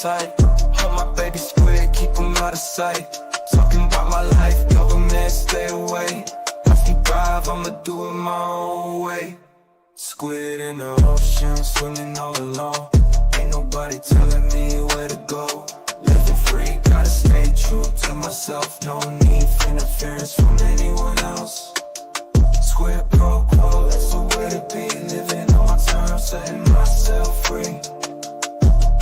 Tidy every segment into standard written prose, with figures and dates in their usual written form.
type. Hold my baby squid, keep them out of sight. Talking about my life, government stay away. If you drive, I'ma do it my own way. Squid in the ocean, swimming all alone. Ain't nobody telling me where to go. Living free, gotta stay true to myself. No need for interference from anyone else. Squid pro quo, that's the way to be. Living on my terms, setting myself free.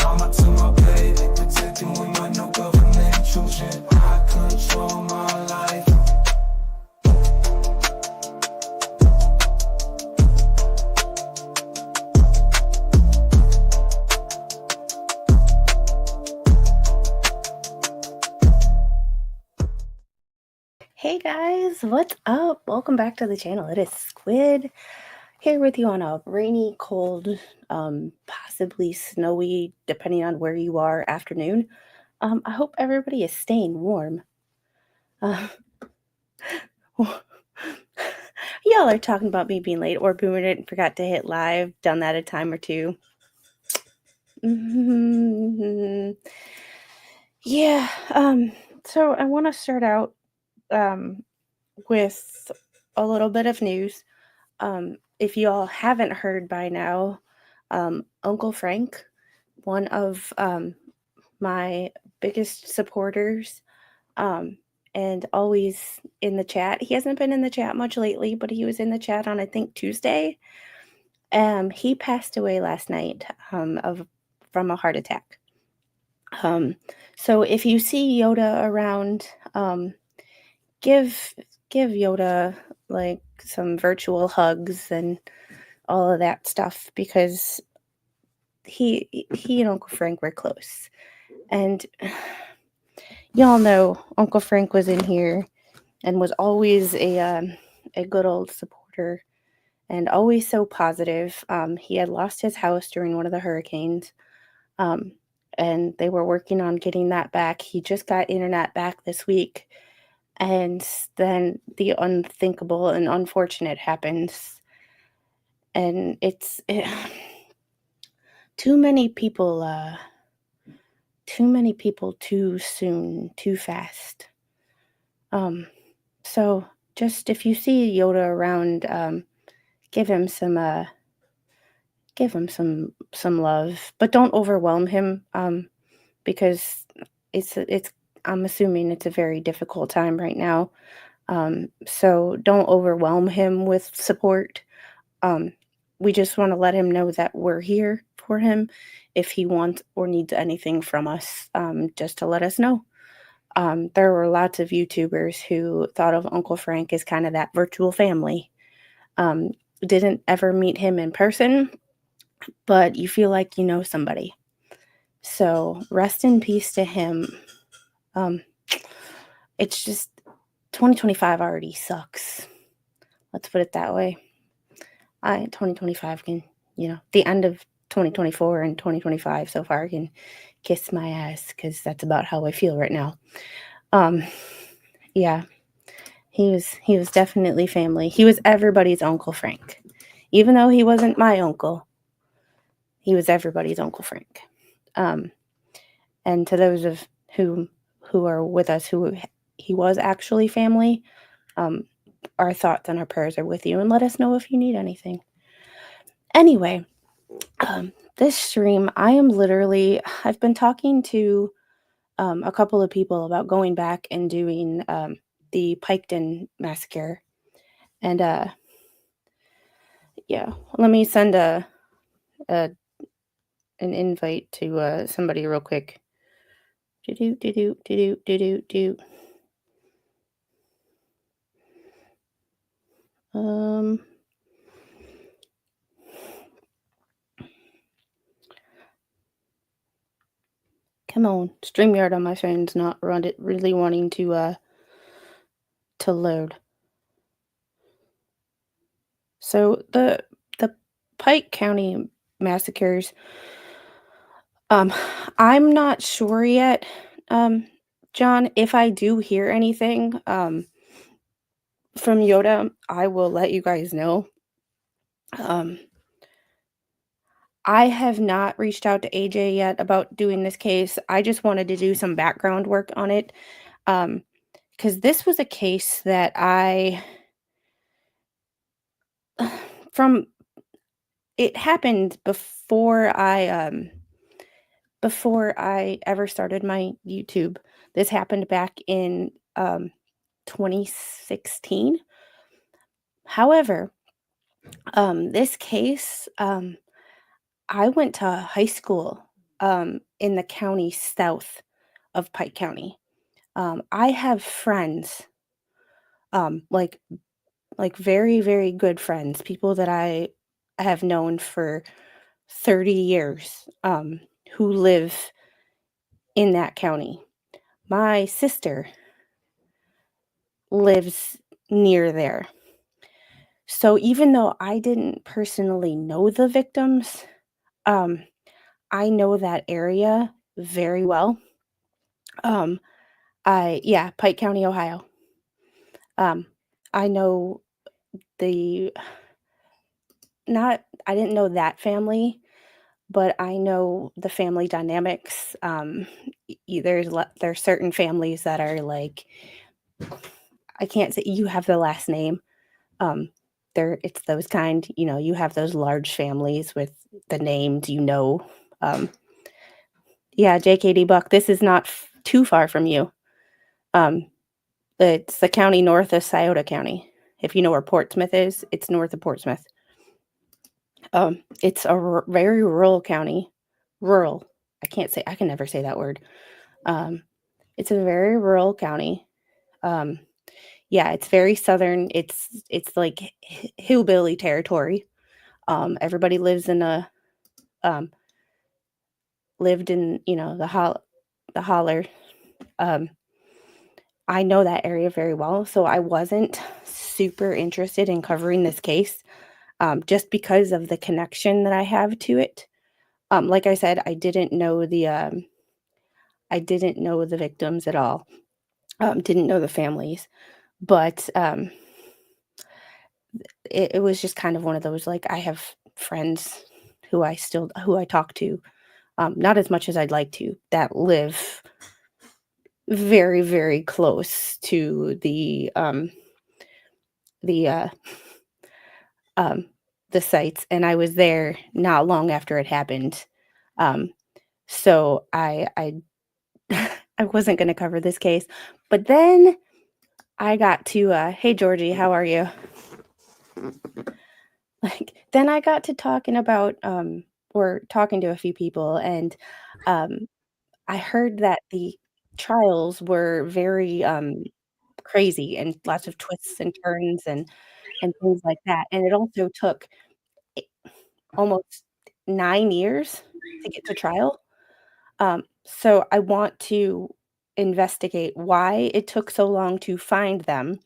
I'm out to my baby, protecting with my no government intrusion. I control my life. Hey guys, what's up? Welcome back to the channel. It is Squid here with you on a rainy, cold, possibly snowy, depending on where you are, afternoon. I hope everybody is staying warm. Y'all are talking about me being late or boomed it and forgot to hit live. Done that a time or two. Yeah. So I want to start out with a little bit of news. If you all haven't heard by now, Uncle Frank, one of my biggest supporters, and always in the chat. He hasn't been in the chat much lately, but he was in the chat on, I think, Tuesday. He passed away last night from a heart attack. So if you see Yoda around, give Yoda like some virtual hugs and all of that stuff, because he and Uncle Frank were close. And y'all know Uncle Frank was in here and was always a good old supporter and always so positive. He had lost his house during one of the hurricanes, and they were working on getting that back. He just got internet back this week. And then the unthinkable and unfortunate happens. And it's too many people too soon, too fast. So just if you see Yoda around, give him some love, but don't overwhelm him, because I'm assuming it's a very difficult time right now. So don't overwhelm him with support. We just want to let him know that we're here for him if he wants or needs anything from us, just to let us know. There were lots of YouTubers who thought of Uncle Frank as kind of that virtual family. Didn't ever meet him in person, but you feel like you know somebody. So rest in peace to him. It's just 2025 already sucks. Let's put it that way. 2025 can, the end of 2024 and 2025 so far can kiss my ass, because that's about how I feel right now. Yeah, he was definitely family. He was everybody's Uncle Frank. Even though he wasn't my uncle, he was everybody's Uncle Frank. And to those of who are with us who he was actually family, our thoughts and our prayers are with you, and let us know if you need anything. Anyway, this stream, I've been talking to a couple of people about going back and doing the Pike County Massacre. And yeah, let me send an invite to somebody real quick. Come on, StreamYard on my phone's not really wanting to load. So the Pike County massacres, I'm not sure yet, John. If I do hear anything from Yoda, I will let you guys know. I have not reached out to AJ yet about doing this case. I just wanted to do some background work on it. Because this was a case that from it happened before I ever started my YouTube. This happened back in 2016. However, this case, I went to high school in the county south of Pike County. I have friends, like very, very good friends, people that I have known for 30 years, who live in that county. My sister lives near there. So even though I didn't personally know the victims, um, I know that area very well. Um, yeah, Pike County, Ohio. Um, I know the not I didn't know that family, but I know the family dynamics. There's certain families that are like I can't say you have the last name. Um, it's those kind. You have those large families with the names. Um, yeah, JKD Buck. This is not too far from you. Um, it's the county north of Scioto County. If you know where Portsmouth is, it's north of Portsmouth. It's a very rural county. Rural. I can never say that word. Um, it's a very rural county. Um, yeah, it's very southern. It's like hillbilly territory. Everybody um, lived in the holler. Um, I know that area very well, so I wasn't super interested in covering this case, just because of the connection that I have to it. Like I said, I didn't know the victims at all. Didn't know the families, but it was just kind of one of those, like, I have friends who I talk to, not as much as I'd like to, that live very, very close to the, um, the sites, and I was there not long after it happened. Um, so I I wasn't gonna cover this case, but then I got to, "Hey, Georgie, how are you?" Like, then I got to talking about, or talking to a few people, and, um, I heard that the trials were very, crazy and lots of twists and turns and things like that, and it also took I almost 9 years to get to trial. So I want to investigate why it took so long to find them,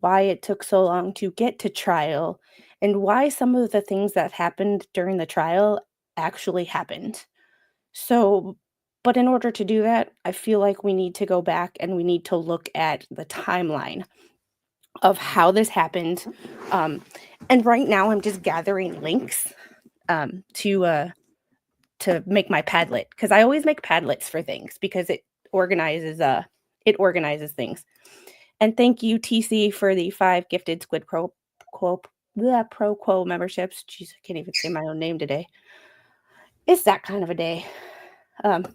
why it took so long to get to trial, and why some of the things that happened during the trial actually happened. So, but in order to do that, I feel like we need to go back and we need to look at the timeline of how this happened. Um, and right now, I'm just gathering links um, to uh, to make my Padlet because I always make Padlets for things because it organizes things. And thank you, TC, for the 5 gifted Squid Quo Pro Quo memberships. Jeez, I can't even say my own name today. It's that kind of a day. Um,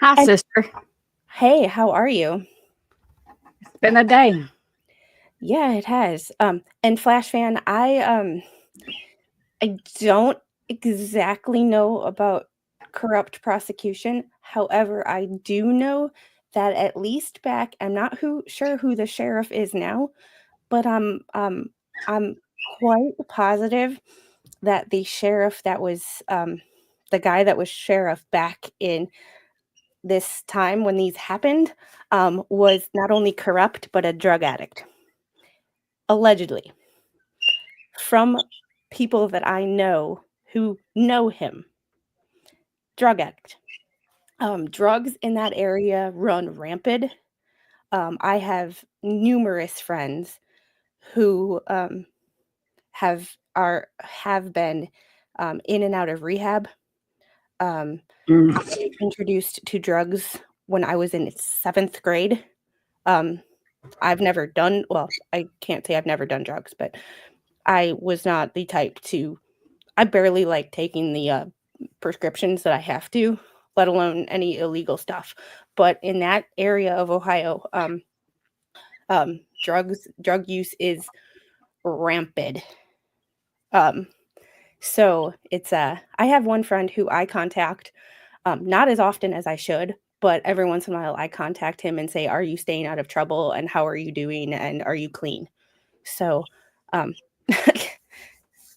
Hi, and sister. hey, how are you? It's been a day. Yeah, it has. And Flash fan, I don't exactly know about corrupt prosecution. However, I do know that at least back, I'm not sure who the sheriff is now, but I'm quite positive that the sheriff that was the guy that was sheriff back in this time when these happened was not only corrupt but a drug addict, allegedly, from people that I know who know him. Drug addict. Drugs in that area run rampant. I have numerous friends who have been in and out of rehab. I was introduced to drugs when I was in 7th grade. I've never done, well, I can't say I've never done drugs, but I was not the type to, I barely like taking the prescriptions that I have to, let alone any illegal stuff. But in that area of Ohio, drug use is rampant. So it's I have one friend who I contact, not as often as I should, but every once in a while I contact him and say, "Are you staying out of trouble? And how are you doing? And are you clean?" So, um,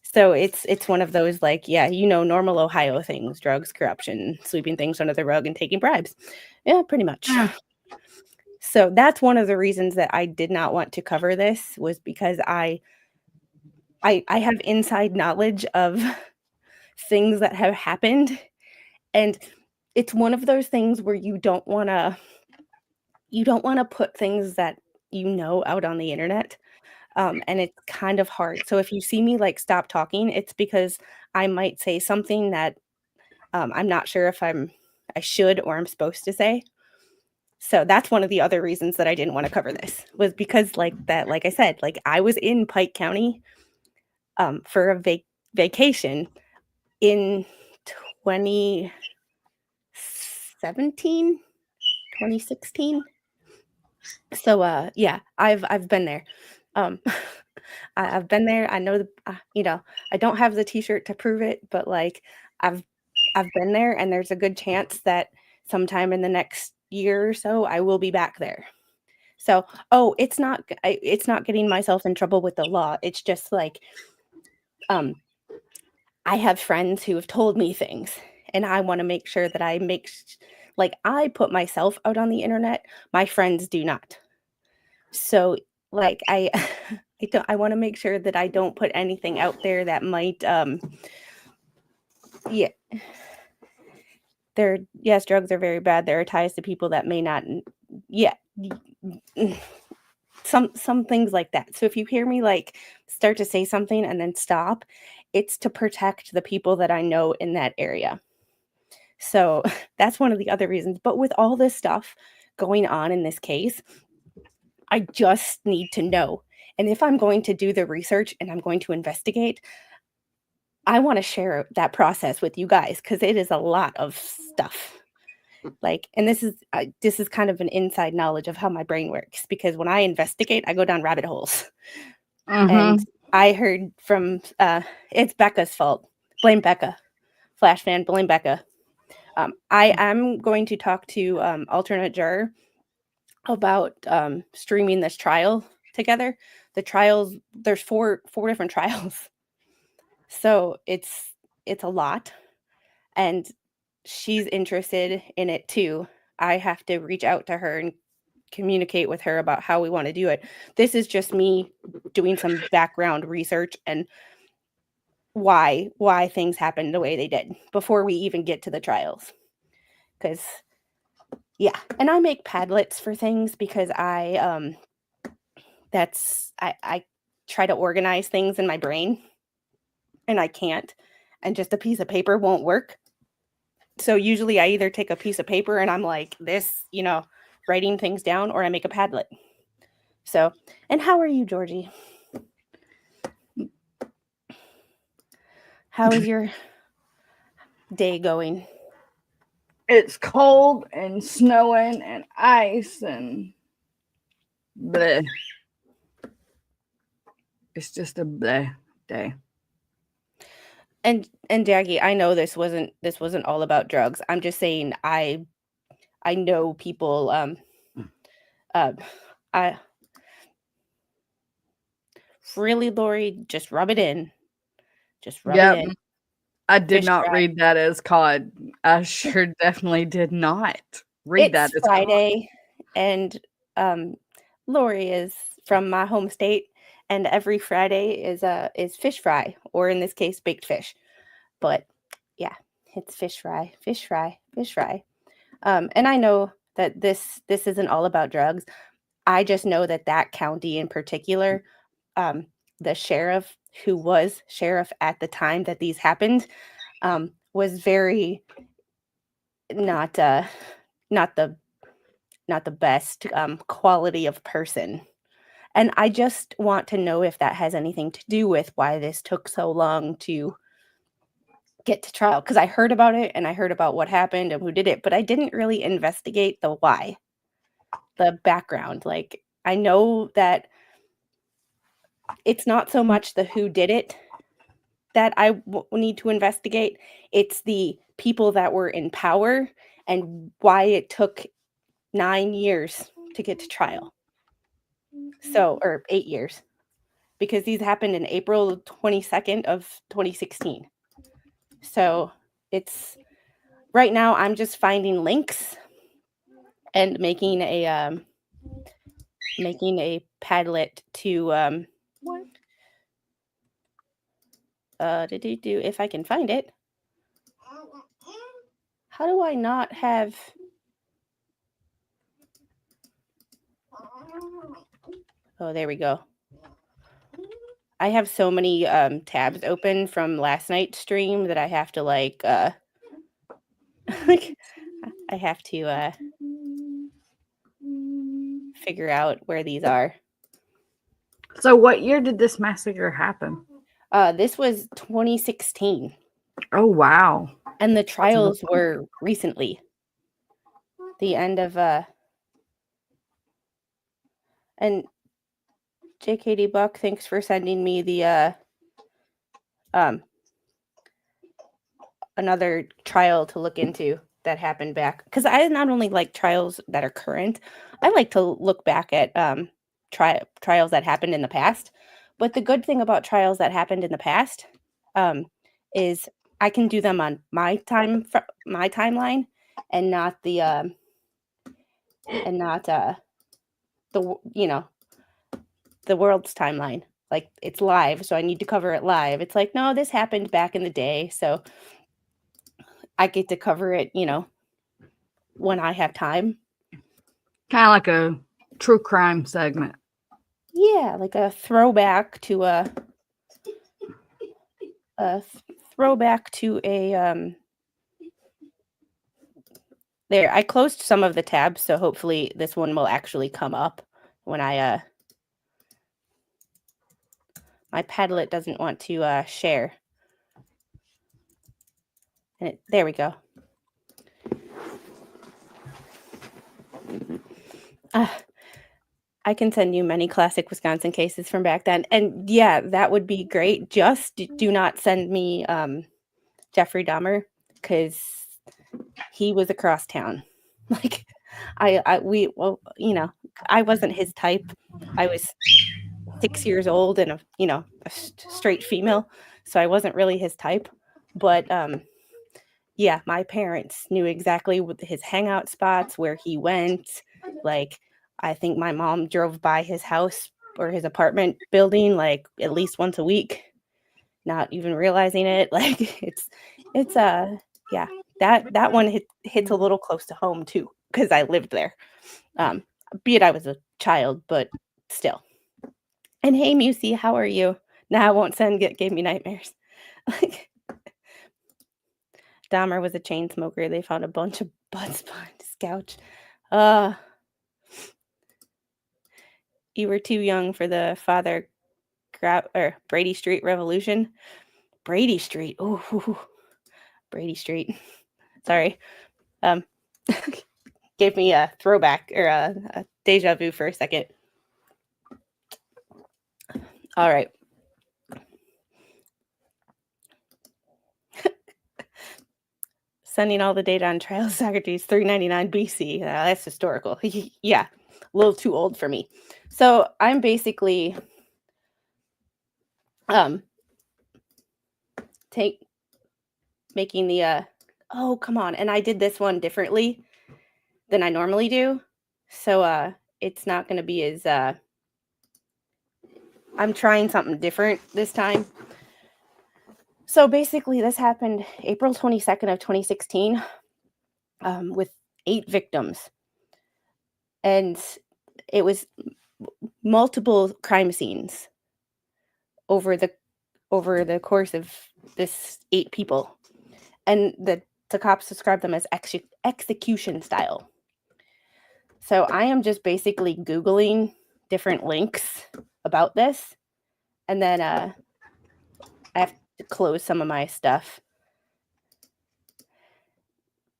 so it's one of those like, yeah, normal Ohio things: drugs, corruption, sweeping things under the rug, and taking bribes. Yeah, pretty much. So that's one of the reasons that I did not want to cover this, was because I have inside knowledge of things that have happened, and it's one of those things where you don't want to put things that out on the internet, and it's kind of hard. So if you see me like stop talking, it's because I might say something that I'm not sure if I should or I'm supposed to say. So that's one of the other reasons that I didn't want to cover this, was because like I said, like I was in Pike County for a vacation in 2016. So yeah, I've been there. I've been there. I know I don't have the t-shirt to prove it, but like I've been there, and there's a good chance that sometime in the next year or so I will be back there. So, it's not getting myself in trouble with the law. It's just like I have friends who have told me things, and I want to make sure that I put myself out on the internet. My friends do not. So like I I want to make sure that I don't put anything out there that might yeah. Yes, drugs are very bad. There are ties to people that may not, yeah. Some things like that. So if you hear me like start to say something and then stop, it's to protect the people that I know in that area. So that's one of the other reasons. But with all this stuff going on in this case, I just need to know. And if I'm going to do the research and I'm going to investigate, I want to share that process with you guys, because it is a lot of stuff. Like, and this is kind of an inside knowledge of how my brain works, because when I investigate, I go down rabbit holes. And I heard from it's Becca's fault. Blame Becca. Flash fan, blame Becca. I am going to talk to alternate juror about streaming this trial together. The trials, there's four different trials. So it's a lot, and she's interested in it too. I have to reach out to her and communicate with her about how we want to do it. This is just me doing some background research and why things happened the way they did before we even get to the trials. Because yeah, and I make Padlets for things because I try to organize things in my brain, and I can't, and just a piece of paper won't work. So usually I either take a piece of paper and I'm like this, writing things down, or I make a Padlet. So, and how are you, Georgie? How is your day going? It's cold and snowing and ice and bleh. It's just a bleh day. And Jackie, I know this wasn't all about drugs. I'm just saying I know people I really, Lori, just rub it in. Just rub it in. I did not read that as COD. I sure definitely did not read that as Friday, COD. And Lori is from my home state, and every Friday is fish fry, or in this case, baked fish. But yeah, it's fish fry. And I know that this isn't all about drugs. I just know that county in particular, the sheriff who was sheriff at the time that these happened, was very not not the not the best quality of person. And I just want to know if that has anything to do with why this took so long to get to trial. Because I heard about it and I heard about what happened and who did it, but I didn't really investigate the why, the background. Like, I know that it's not so much the who did it that I need to investigate. It's the people that were in power and why it took 9 years to get to trial. So, or 8 years, because these happened in April 22nd of 2016. So it's right now I'm just finding links and making a Padlet to if I can find it. How do I not have? Oh, there we go. I have so many tabs open from last night's stream that I have to like I have to figure out where these are. So what year did this massacre happen? This was 2016. Oh, wow. And the trials were recently. The end of and JKD Buck, thanks for sending me the another trial to look into that happened back, because I not only like trials that are current, I like to look back at trials that happened in the past. But the good thing about trials that happened in the past is I can do them on my timeline and not the the world's timeline. Like, it's live, so I need to cover it live. It's like, no, this happened back in the day, so I get to cover it, when I have time. Kind of like a true crime segment. Yeah, like a throwback to a there. I closed some of the tabs, so hopefully this one will actually come up when I my Padlet doesn't want to share. And there we go. I can send you many classic Wisconsin cases from back then. And yeah, that would be great. Just do not send me Jeffrey Dahmer, because he was across town. Like, I wasn't his type. I was 6 years old and a straight female, so I wasn't really his type. But yeah, my parents knew exactly what his hangout spots, where he went. Like, I think my mom drove by his house or his apartment building like at least once a week, not even realizing it. Like, it's yeah, that one hits a little close to home too, because I lived there. Be it I was a child, but still. And hey, Musey, how are you? Nah, I won't send gave me nightmares. Like, Dahmer was a chain smoker. They found a bunch of butts behind his couch. You were too young for the Father Brady Street Revolution. Brady Street. Oh, Brady Street. Sorry. Gave me a throwback or a deja vu for a second. All right. Sending all the data on trial Socrates 399 BC. That's historical. Yeah, a little too old for me. So I'm basically making the oh, come on. And I did this one differently than I normally do. So it's not going to be as I'm trying something different this time. So basically, this happened April 22nd of 2016 with 8 victims. And it was multiple crime scenes over the over the course of this 8 people. And the cops describe them as execution style. So I am just basically Googling different links about this. And then I have to close some of my stuff.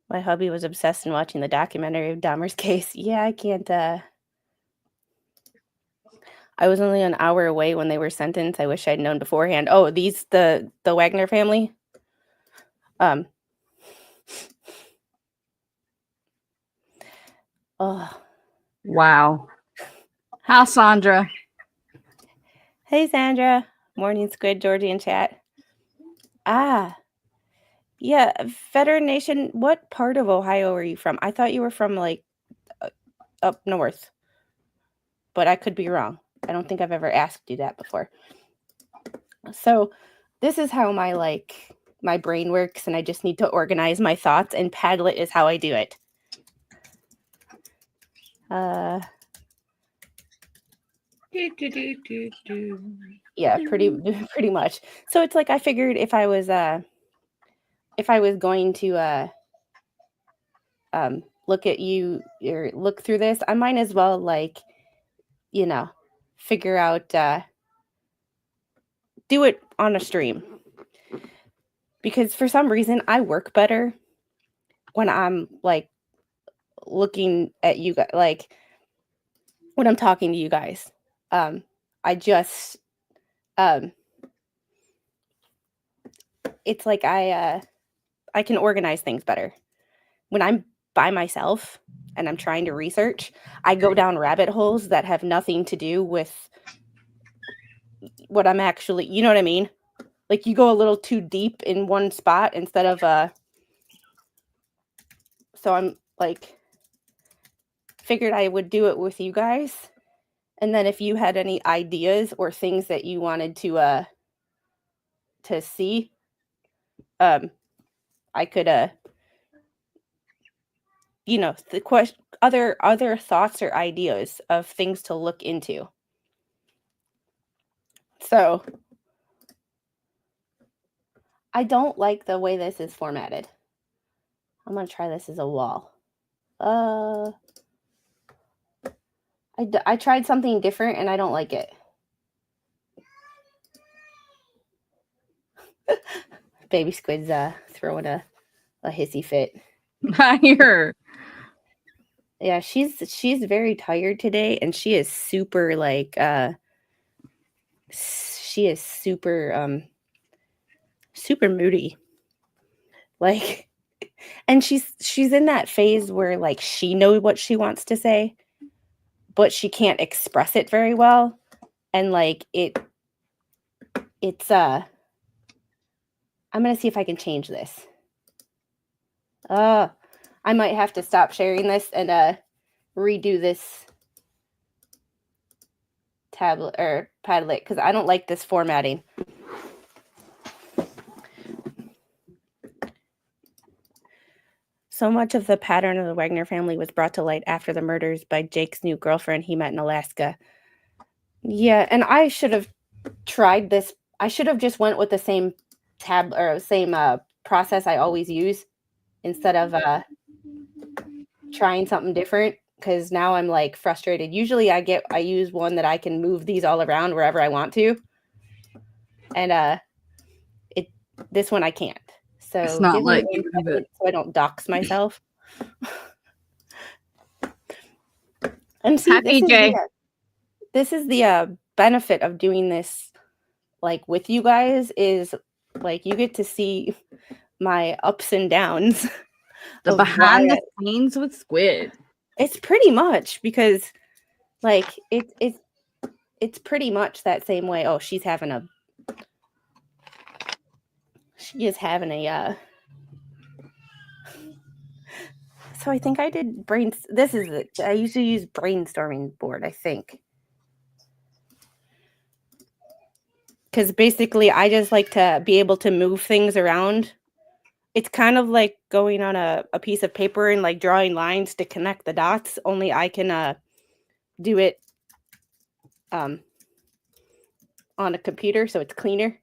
My hubby was obsessed in watching the documentary of Dahmer's case. Yeah, I can't. I was only an hour away when they were sentenced. I wish I'd known beforehand. Oh, the Wagner family. Oh, Wow. Hi, Sandra. hey, Sandra. Morning, Squid, Georgie, and chat. Yeah, Veteran Nation. What part of Ohio are you from? I thought you were from like up north, but I could be wrong. I don't think I've ever asked you that before. So this is how my brain works, and I just need to organize my thoughts, and Padlet is how I do it. Yeah, pretty much. So it's like I figured if I was going to look at you or look through this, I might as well figure out do it on a stream, because for some reason I work better when I'm like looking at you guys, like when I'm talking to you guys. I just it's like I can organize things better when I'm by myself and I'm trying to research. I go down rabbit holes that have nothing to do with what I'm actually, you know what I mean? Like you go a little too deep in one spot instead of so I'm like figured I would do it with you guys. And then if you had any ideas or things that you wanted to see, I could the question, other thoughts or ideas of things to look into. So I don't like the way this is formatted. I'm gonna try this as a wall. I tried something different and I don't like it. Baby Squid's throwing a hissy fit. I hear. Yeah, she's very tired today, and she is super super moody. Like, and she's in that phase where like she knows what she wants to say, but she can't express it very well. And like it's I'm gonna see if I can change this. I might have to stop sharing this and redo this tablet or Padlet because I don't like this formatting. So much of the pattern of the Wagner family was brought to light after the murders by Jake's new girlfriend he met in Alaska. Yeah, and I should have tried this. I should have just went with the same process I always use instead of trying something different, because now I'm like frustrated. Usually I use one that I can move these all around wherever I want to. And this one I can't. So It's not like so I don't dox myself. And see, this is the benefit of doing this like with you guys, is like you get to see my ups and downs. The behind the scenes with Squid. It's pretty much because like it's pretty much that same way. Oh, she is having a so I think I did this is it. I usually use brainstorming board, I think. Because basically I just like to be able to move things around. It's kind of like going on a piece of paper and like drawing lines to connect the dots, only I can do it on a computer, so it's cleaner.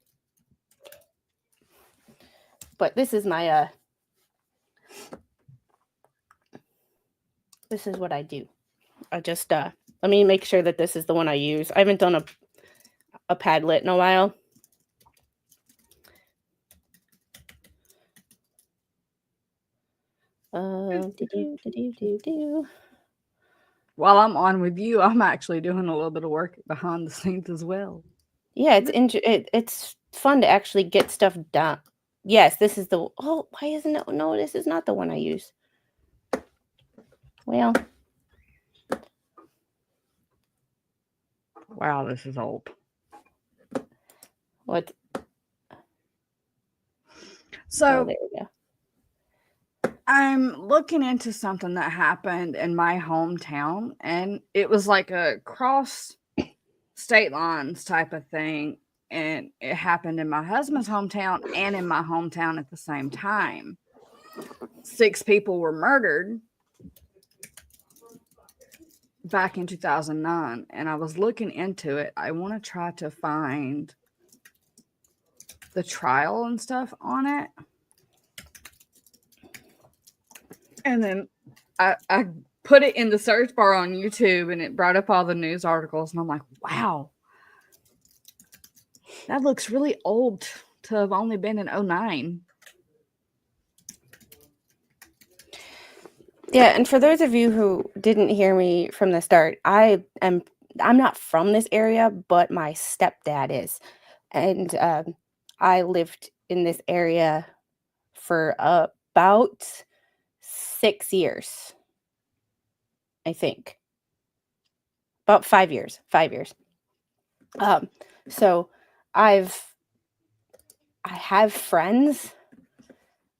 But this is this is what I do. I just let me make sure that this is the one I use. I haven't done a Padlet in a while. While I'm on with you, I'm actually doing a little bit of work behind the scenes as well. Yeah, it's fun to actually get stuff done. Yes, this is the. Oh, why isn't it? No, this is not the one I use. Well, Wow, this is old. what? So Oh, there we go. I'm looking into something that happened in my hometown, and it was like a cross state lines type of thing. And it happened in my husband's hometown and in my hometown at the same time. 6 people were murdered back in 2009, and I was looking into it. I want to try to find the trial and stuff on it. And then I put it in the search bar on YouTube, and it brought up all the news articles, and I'm like, wow, that looks really old to have only been in 09. Yeah, and for those of you who didn't hear me from the start, I'm not from this area, but my stepdad is, and I lived in this area for about 6 years, I think. About 5 years. 5 years. So I have friends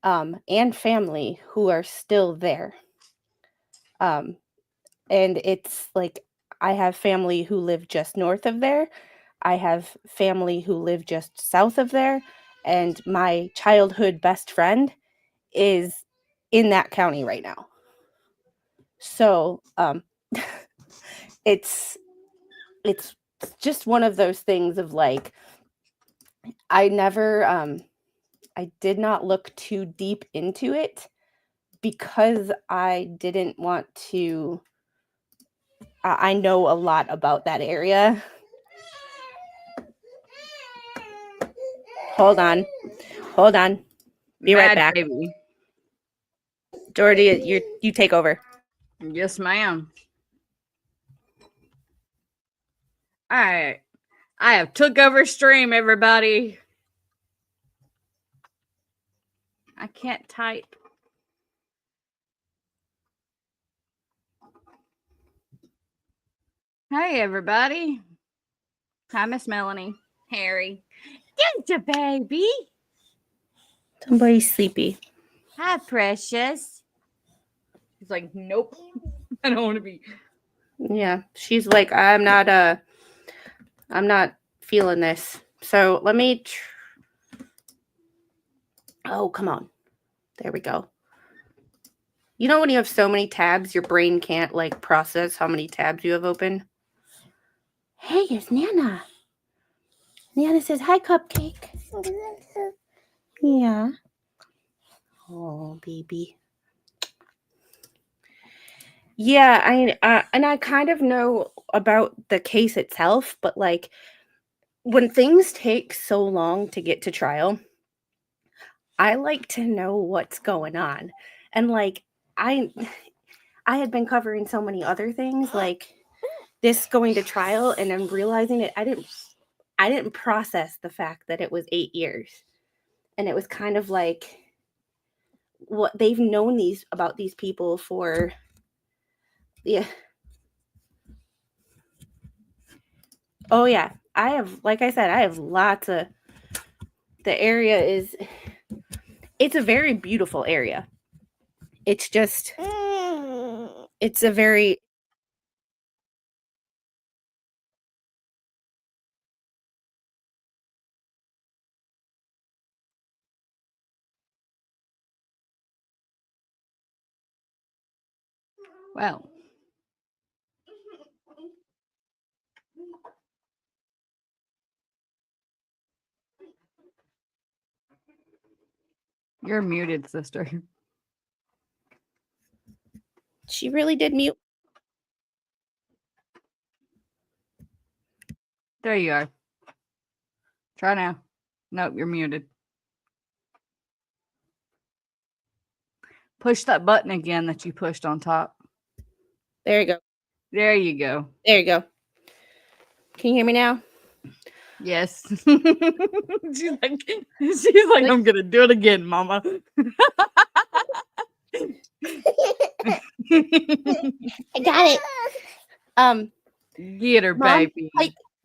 and family who are still there. And it's like I have family who live just north of there. I have family who live just south of there, and my childhood best friend is in that county right now. So it's just one of those things of like I did not look too deep into it because I didn't want to. I know a lot about that area. Hold on. Be right back. Baby. Jordy, you take over. Yes, ma'am. All right. I have took over stream, everybody. I can't type. Hey, everybody. Hi, Miss Melanie. Harry. Ginger baby. Somebody's sleepy. Hi, precious. He's like, nope. I don't want to be. Yeah, she's like, I'm not feeling this. So let me. Oh, come on. There we go. You know when you have so many tabs, your brain can't like process how many tabs you have open. Hey, it's Nana. Nana says, hi, Cupcake. Yeah. Oh, baby. Yeah, I kind of know about the case itself, but like when things take so long to get to trial, I like to know what's going on. And like I had been covering so many other things like this going to trial, and I'm realizing it I didn't process the fact that it was 8 years. And it was kind of like what they've known about these people for. Yeah. Oh yeah. Like I said, I have lots of. The area it's a very beautiful area. It's just it's a very. Well, You're muted, sister. She really did mute. There you are. Try now. Nope, you're muted. Push that button again that you pushed on top. There you go. There you go. There you go. Can you hear me now? Yes. she's like, I'm gonna do it again, Mama. I got it. Get her, Mom, baby.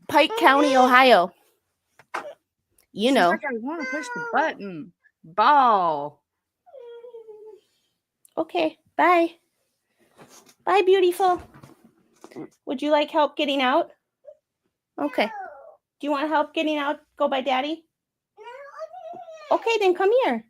Pike County, Ohio. You She's know. like, I want to push the button. Ball. Okay, bye. Bye, beautiful. Would you like help getting out? Okay. Do you want help getting out? Go by daddy? Okay, then come here.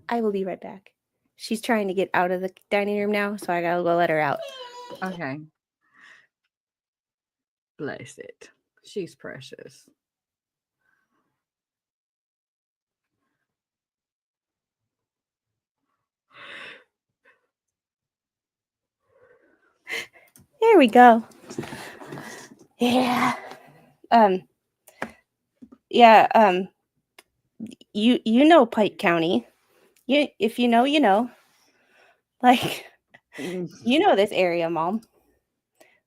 I will be right back. She's trying to get out of the dining room now, so I gotta go let her out. Okay. Bless it. She's precious. There we go. Yeah. You know Pike County. If you know, you know. Like, you know this area, Mom.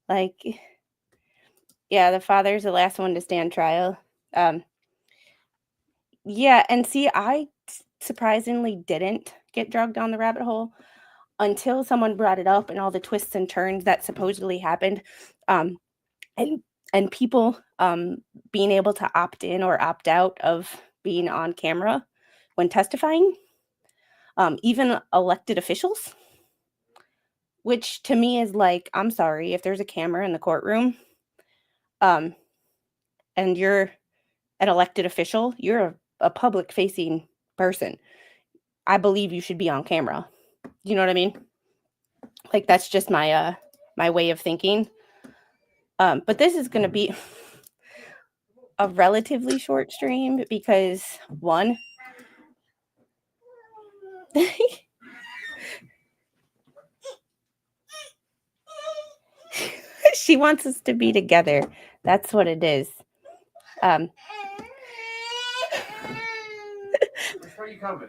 Like, yeah, the father's the last one to stand trial. Yeah, and see, I surprisingly didn't get dragged down the rabbit hole until someone brought it up and all the twists and turns that supposedly happened. And people being able to opt in or opt out of being on camera when testifying, even elected officials, which to me is like, I'm sorry, if there's a camera in the courtroom, and you're an elected official, you're a public facing person. I believe you should be on camera. You know what I mean? Like, that's just my my way of thinking. But this is going to be a relatively short stream because one, she wants us to be together. That's what it is. Which way are you coming?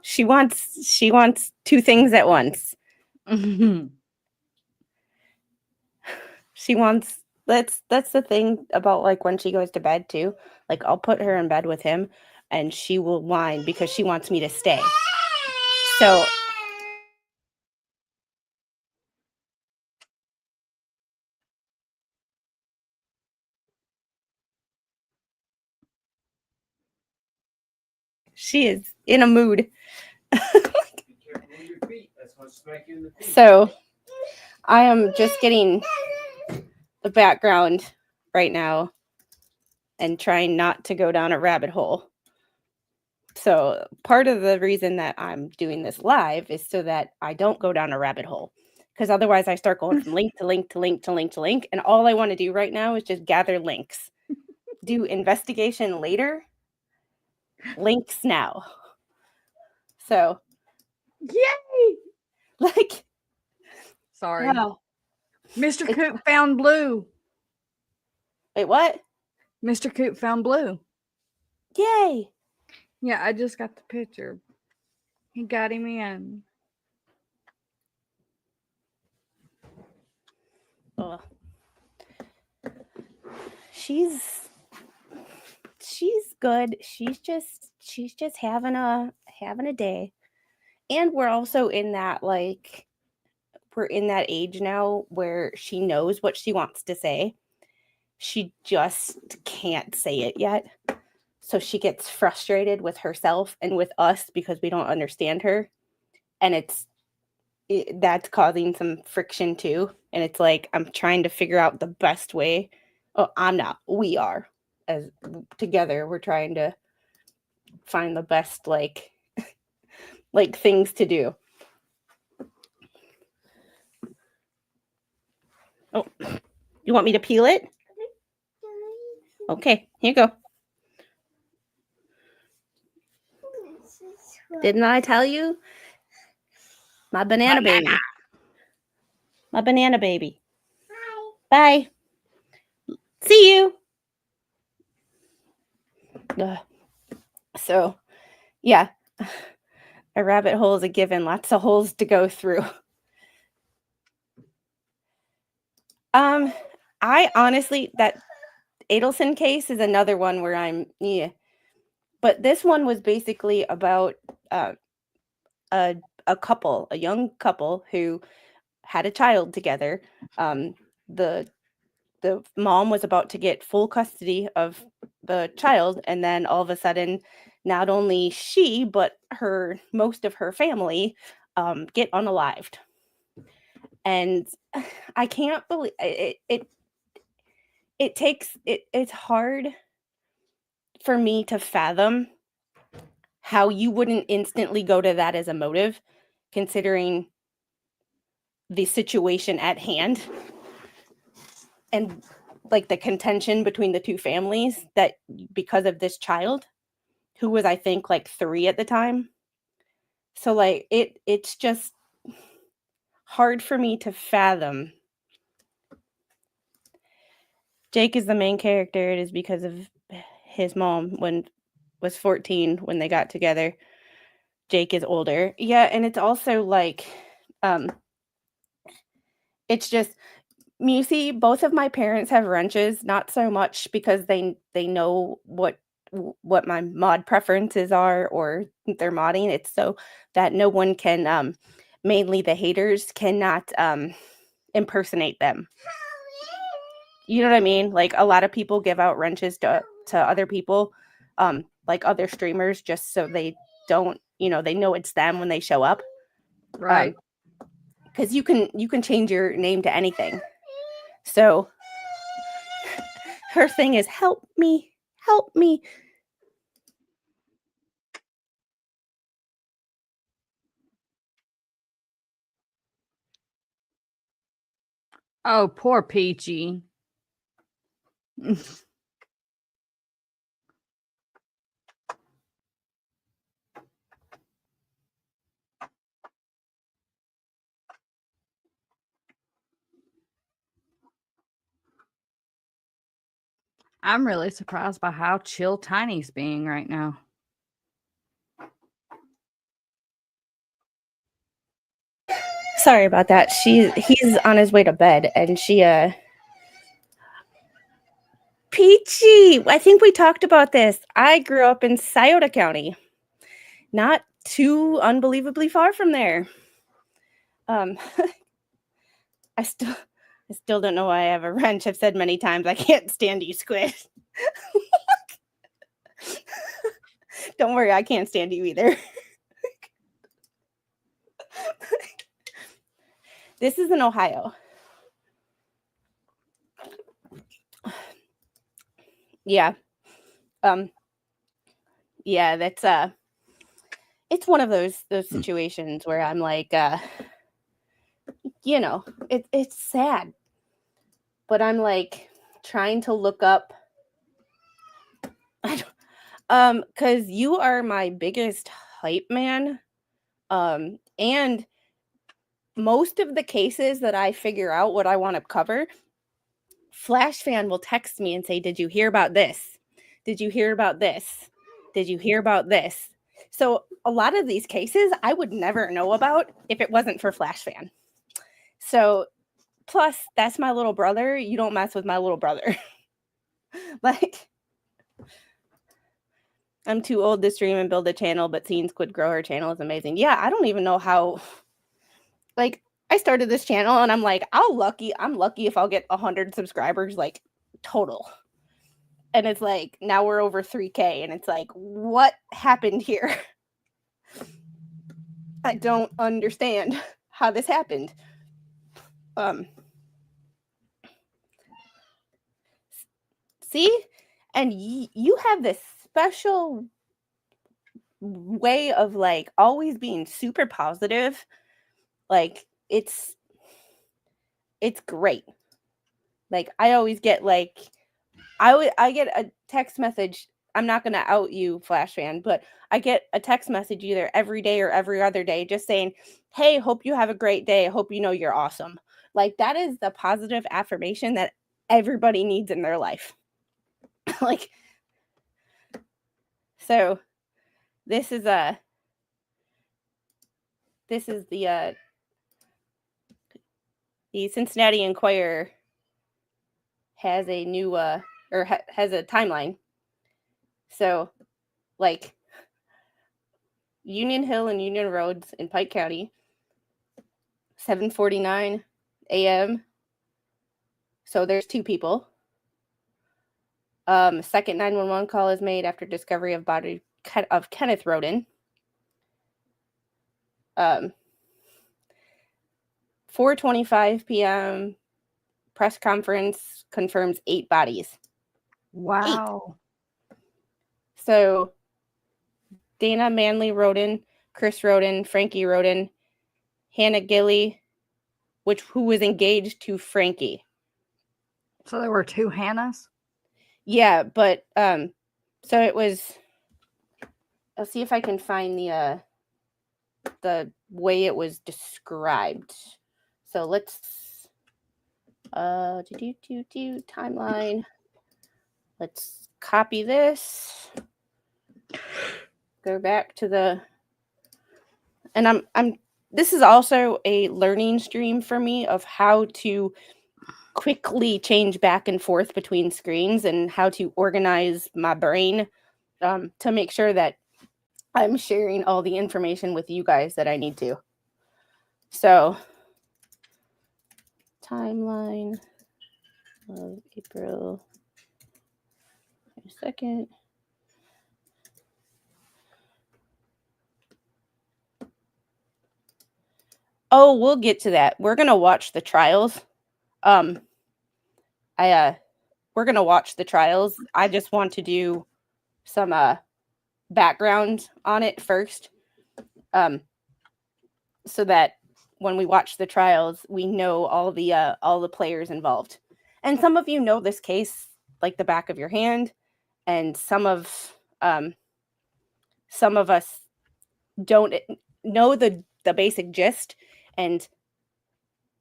She wants two things at once. She wants that's the thing about, like, when she goes to bed too. Like, I'll put her in bed with him and she will whine because she wants me to stay. So she is in a mood. Be careful with your feet. That's what's smack you in the feet. So I am just getting the background right now and trying not to go down a rabbit hole. So part of the reason that I'm doing this live is so that I don't go down a rabbit hole. Because otherwise I start going from link to link to link to link to link. And all I want to do right now is just gather links. Do investigation later. Links now. So, Yay! like, Sorry. wow. Mr. Coop found Blue. Wait, what? Mr. Coop found Blue. Yay. Yeah, I just got the picture. He got him in. Oh. She's good. She's just having a day. And we're also in that, like, we're in that age now where she knows what she wants to say. She just can't say it yet. So she gets frustrated with herself and with us because we don't understand her. And that's causing some friction too. And it's like, I'm trying to figure out the best way. Oh, I'm not. We are. As together, we're trying to find the best, like things to do. Oh, You want me to peel it? Okay, here you go. Didn't I tell you? My banana baby. My banana baby. Bye. See you. Ugh. So, yeah. A rabbit hole is a given. Lots of holes to go through. I honestly, that Adelson case is another one where I'm, yeah. But this one was basically about a couple, a young couple who had a child together. The mom was about to get full custody of the child, and then all of a sudden, not only she but most of her family get unalived. And I can't believe it. It's hard for me to fathom how you wouldn't instantly go to that as a motive, considering the situation at hand and like the contention between the two families, that because of this child who was, I think, like 3 at the time. So like it's just hard for me to fathom. Jake is the main character. It is because of his mom was 14 when they got together. Jake is older. Yeah, and it's also like it's just, you see, both of my parents have wrenches, not so much because they know what my mod preferences are or their modding. It's so that no one can mainly the haters cannot impersonate them. You know what I mean? Like a lot of people give out wrenches to other people, like other streamers, just so they don't, they know it's them when they show up. Right. Because you can change your name to anything. So her thing is help me. Oh, poor Peachy. I'm really surprised by how chill Tiny's being right now. Sorry about that. He's on his way to bed, and Peachy, I think we talked about this. I grew up in Scioto County, not too unbelievably far from there. I still don't know why I have a wrench. I've said many times I can't stand you, Squid. Don't worry, I can't stand you either. This is in Ohio. Yeah. Yeah, that's it's one of those situations where I'm like it's sad. But I'm like trying to look up cuz you are my biggest hype man. And most of the cases that I figure out what I want to cover, Flash Fan will text me and say, "Did you hear about this? Did you hear about this? Did you hear about this?" So a lot of these cases I would never know about if it wasn't for Flash Fan. So plus that's my little brother. You don't mess with my little brother. Like, I'm too old to stream and build a channel, but seeing Squid grow her channel is amazing. Yeah, I don't even know how. Like, I started this channel and I'm like, I'm lucky if I'll get 100 subscribers, like, total. And it's like, now we're over 3K, and it's like, what happened here? I don't understand how this happened. See? And you have this special way of like always being super positive. Like it's great. Like, I always get, like, I get a text message. I'm not going to out you, Flash fan, but I get a text message either every day or every other day just saying, hey, hope you have a great day. I hope you know you're awesome. Like, that is the positive affirmation that everybody needs in their life. Like, so this is the Cincinnati Enquirer has a new has a timeline. So, like, Union Hill and Union Roads in Pike County, 7:49 a.m. So there's 2 people. Second 911 call is made after discovery of body of Kenneth Rhoden. 4:25 p.m. press conference confirms 8 bodies. Wow. 8. So Dana Manley Rhoden, Chris Rhoden, Frankie Rhoden, Hannah Gilly, who was engaged to Frankie. So there were 2 Hannahs? Yeah, but so it was, I'll see if I can find the way it was described. So let's timeline. Let's copy this. Go back to and I'm this is also a learning stream for me of how to quickly change back and forth between screens and how to organize my brain to make sure that I'm sharing all the information with you guys that I need to. So, timeline of April 2nd. Oh, we'll get to that. We're gonna watch the trials. We're gonna watch the trials. I just want to do some background on it first, so that when we watch the trials, we know all the players involved. And some of you know this case like the back of your hand, and some of us don't know the basic gist and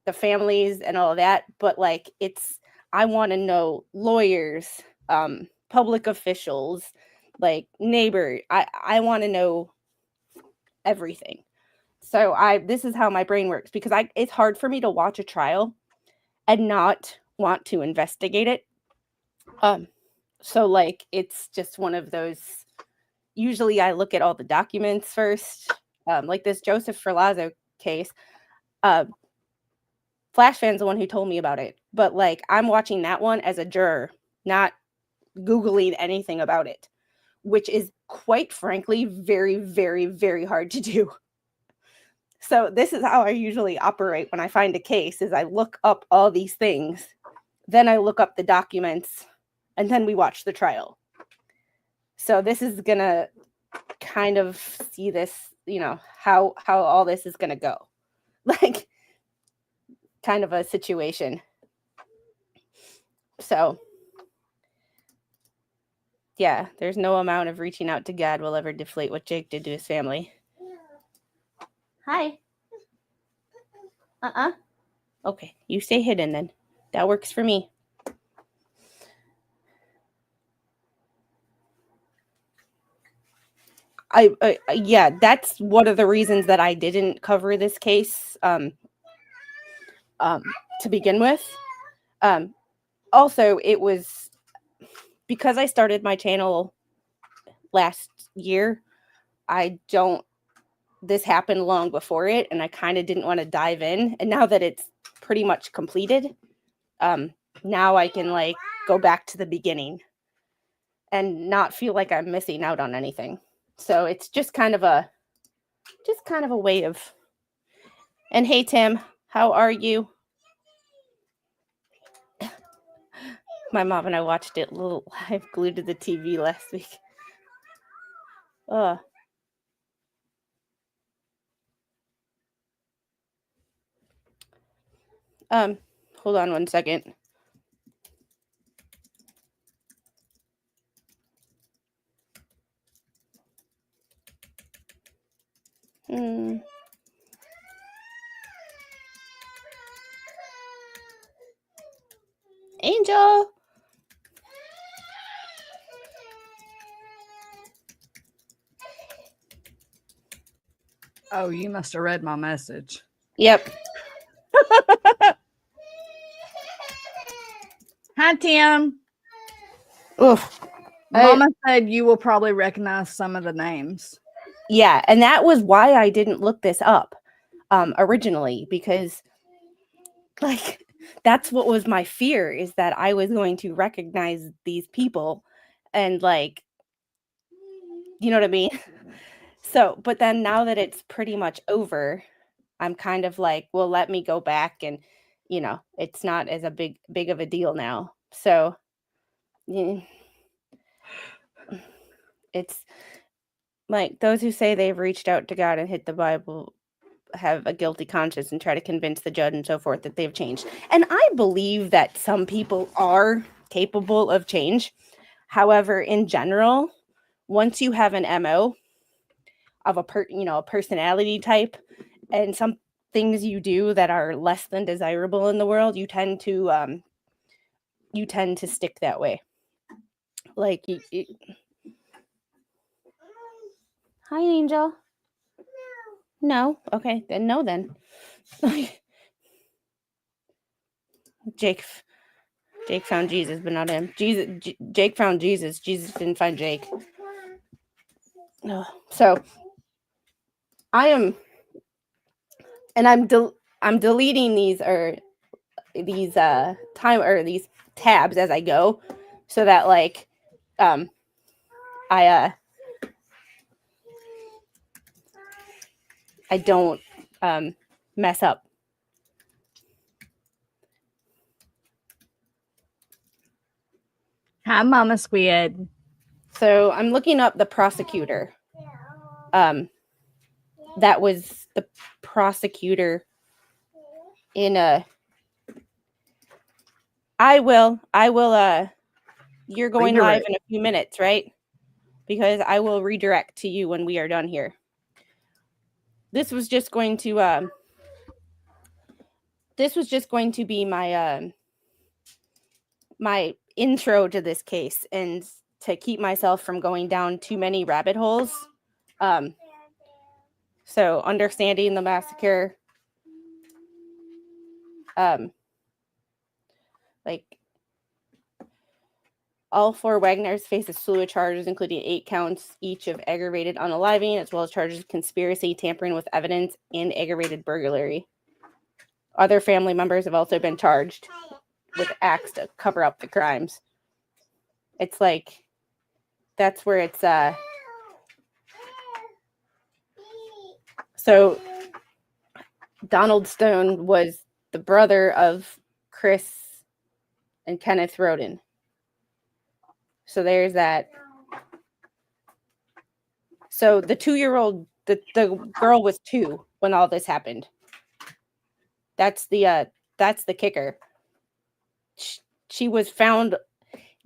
the families and all of that. But like, I want to know lawyers, public officials, like neighbor. I want to know everything. So this is how my brain works, because it's hard for me to watch a trial and not want to investigate it. So like, it's just one of those, usually I look at all the documents first. Like this Joseph Ferlazzo case, Flash fan's the one who told me about it, but like, I'm watching that one as a juror, not Googling anything about it, which is quite frankly very, very, very hard to do. So this is how I usually operate when I find a case, is I look up all these things, then I look up the documents, and then we watch the trial. So this is gonna kind of see this, how all this is gonna go. Like, kind of a situation. So yeah, there's no amount of reaching out to God will ever deflate what Jake did to his family. Hi. Okay, you stay hidden then. That works for me. Yeah, that's one of the reasons that I didn't cover this case to begin with. Also, it was because I started my channel last year. This happened long before it, and I kind of didn't want to dive in. And now that it's pretty much completed, now I can like go back to the beginning and not feel like I'm missing out on anything. So it's just kind of a way of. And hey, Tim, how are you? My mom and I watched it live, glued to the TV last week. Hold on one second. Angel. Oh, you must have read my message. Yep. Hi, Tim. Oof. Mama said you will probably recognize some of the names. Yeah, and that was why I didn't look this up originally, because like that's what was my fear, is that I was going to recognize these people and like, you know what I mean? So, but then now that it's pretty much over, I'm kind of like, well, let me go back and, you know, it's not as a big of a deal now. So, yeah. It's like those who say they've reached out to God and hit the Bible have a guilty conscience and try to convince the judge and so forth that they've changed. And I believe that some people are capable of change. However, in general, once you have an MO of a personality type and some things you do that are less than desirable in the world, you tend to stick that way. Like Hi, Angel. No. Okay, then no then. Jake found Jesus, but not him. Jake found Jesus. Jesus didn't find Jake. No. So I'm deleting these these tabs as I go, so that like I don't mess up. Hi, Mama Squid. So I'm looking up the prosecutor. That was the prosecutor in I will you're going live in a few minutes, right? Because I will redirect to you when we are done here. This was just going to be my my intro to this case, and to keep myself from going down too many rabbit holes. So understanding the massacre, like all four Wagners face a slew of charges, including 8 counts each of aggravated unaliving, as well as charges of conspiracy, tampering with evidence, and aggravated burglary. Other family members have also been charged with acts to cover up the crimes. It's like, that's where it's so Donald Stone was the brother of Chris and Kenneth Rhoden. So there's that. So the 2-year-old, the girl was 2 when all this happened. That's the kicker. She was found.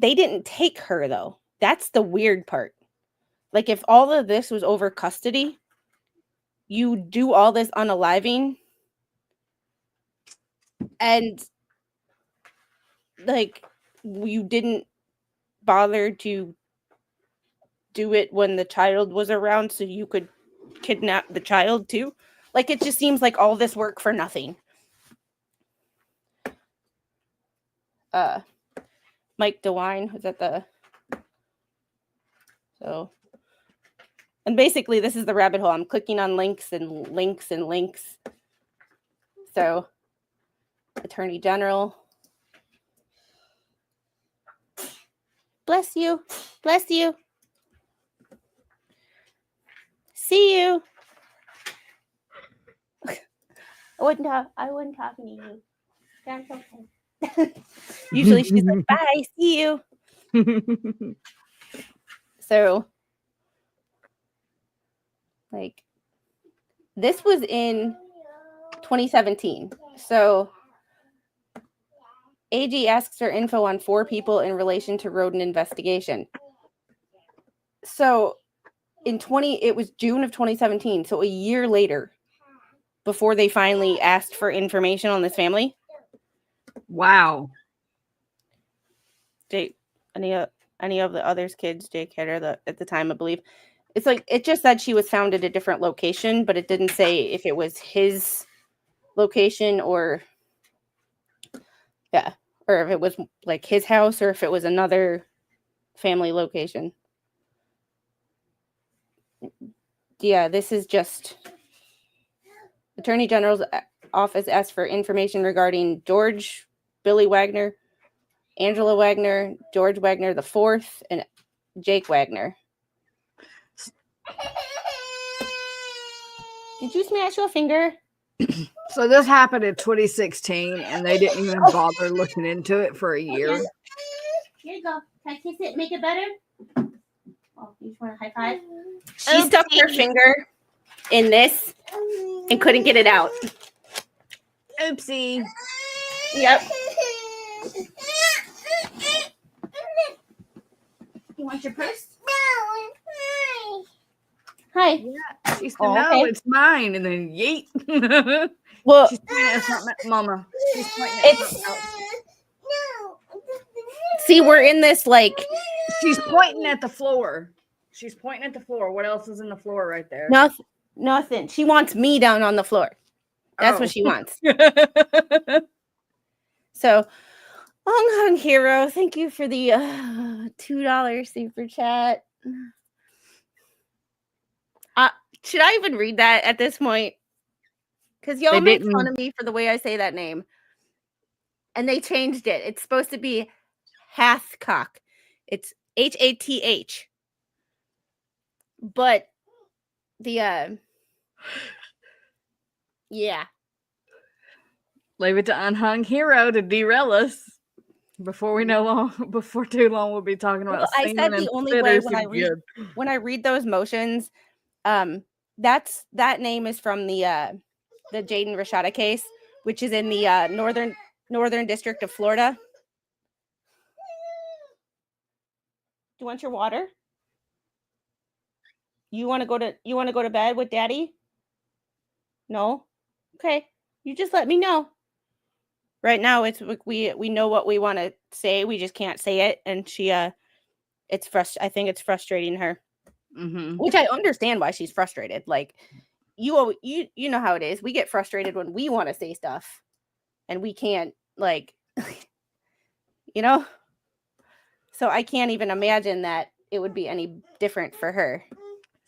They didn't take her though. That's the weird part. Like, if all of this was over custody, you do all this unaliving, and like you didn't bother to do it when the child was around so you could kidnap the child too. Like, it just seems like all this work for nothing. Mike DeWine was at the and basically this is the rabbit hole. I'm clicking on links and links and links. So Attorney General, bless you, see you. I wasn't talking to you. That's okay. Usually she's like, bye, see you. So, like, this was in 2017. So, AG asks for info on 4 people in relation to Rhoden investigation. So, it was June of 2017. So, a year later, before they finally asked for information on this family. Wow. any of the others' kids, Jake had her at the time, I believe. It's like it just said she was found at a different location, but it didn't say if it was his location or or if it was like his house or if it was another family location. Yeah, this is just Attorney General's office asked for information regarding George Billy Wagner, Angela Wagner, George Wagner the Fourth, and Jake Wagner. Did you smash your finger? So this happened in 2016, and they didn't even bother looking into it for a year. Here you go. Can I kiss it? Make it better? Oh, you just want a high five? She stuck her finger in this and couldn't get it out. Oopsie. Yep. You want your purse? Hi. Yeah, she said, no, it's mine. And then yeet. Well, she's pointing at something, Mama. She's pointing at it's. See, we're in this like. She's pointing at the floor. She's pointing at the floor. What else is in the floor right there? Nothing. She wants me down on the floor. That's what she wants. So, Long Hung Hero, thank you for the $2 super chat. Should I even read that at this point? Because y'all make fun of me for the way I say that name. And they changed it. It's supposed to be Hathcock. It's Hath. But the yeah. Leave it to Unhung Hero to derail us. Before too long, we'll be talking about. Well, I said the only way when I read those motions, that name is from the Jaden Rashada case, which is in the northern district of Florida. Do you want your water? You want to go to bed with Daddy? No? Okay. You just let me know. Right now it's we know what we want to say, we just can't say it, and she I think it's frustrating her. Mm-hmm. Which I understand why she's frustrated. Like you know how it is. We get frustrated when we want to say stuff and we can't, like you know? So I can't even imagine that it would be any different for her.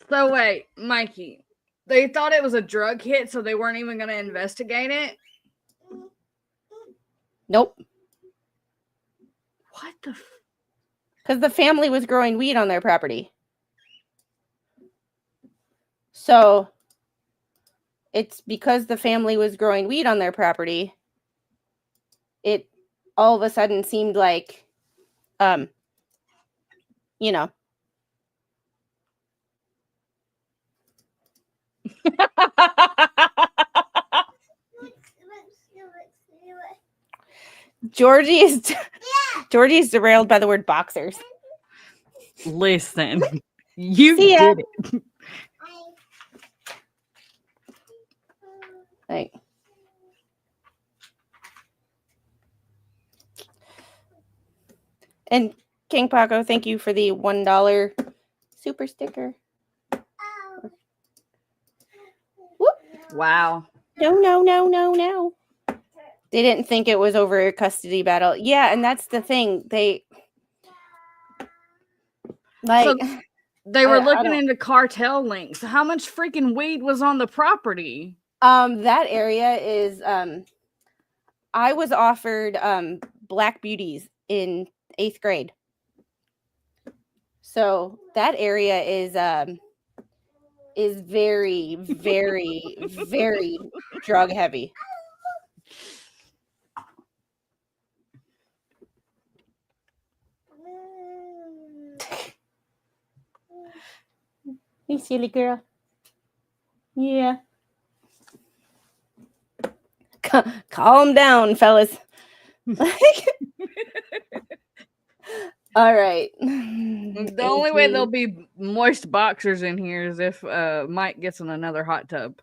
So wait, Mikey, they thought it was a drug hit, so they weren't even going to investigate it? Nope. What the? Because the family was growing weed on their property. So it's because the family was growing weed on their property, it all of a sudden seemed like, you know. Georgie is derailed by the word boxers. Listen, you did it. Like, and King Paco, thank you for the $1 super sticker. Whoop. Wow. No. They didn't think it was over a custody battle. Yeah, and that's the thing. They were looking into cartel links. How much freaking weed was on the property? That area is I was offered Black Beauties in 8th grade. So that area is very, very, very drug heavy. You silly girl. Yeah. Calm down, fellas. All right. The only way there'll be moist boxers in here is if Mike gets in another hot tub.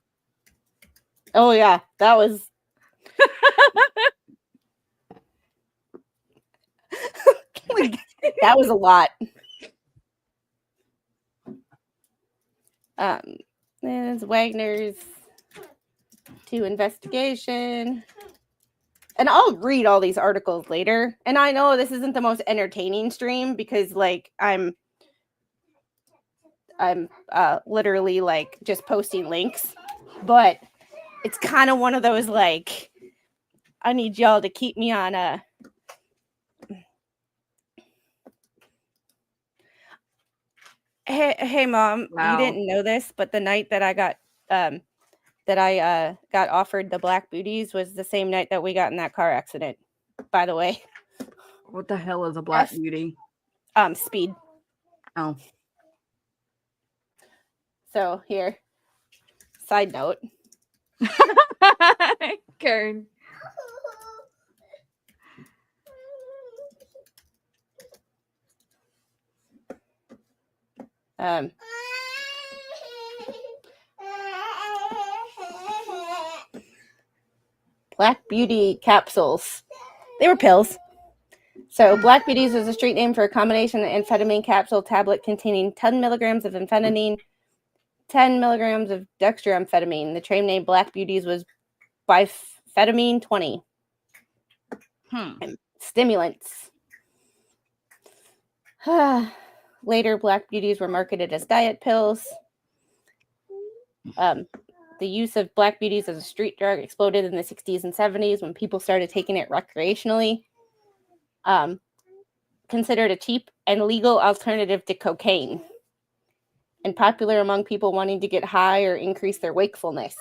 Oh, yeah. That was... That was a lot. There's Wagner's to investigation. And I'll read all these articles later. And I know this isn't the most entertaining stream because like I'm literally like just posting links, but it's kind of one of those like I need y'all to keep me on a Hey mom, Wow. you didn't know this, but the night that I got offered the black booties was the same night that we got in that car accident. By the way, What the hell is a black beauty? Speed. Oh. So here, side note. Karen. Black Beauty capsules. They were pills. So Black Beauties is a street name for a combination amphetamine capsule tablet containing 10 milligrams of amphetamine, 10 milligrams of dextroamphetamine. The trade name Black Beauties was biphetamine 20. Stimulants. Later, Black Beauties were marketed as diet pills. The use of Black Beauties as a street drug exploded in the 60s and 70s when people started taking it recreationally. Considered a cheap and legal alternative to cocaine, and popular among people wanting to get high or increase their wakefulness.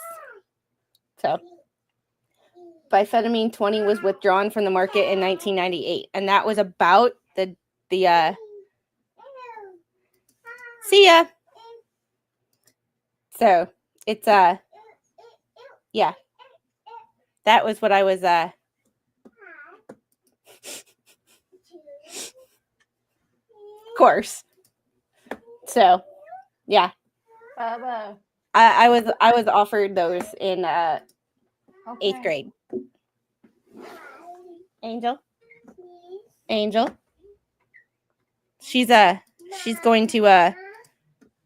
So, biphetamine 20 was withdrawn from the market in 1998, and that was about the see ya. So it's yeah, that was what I was course. So yeah, I was offered those in 8th grade. Angel, she's going to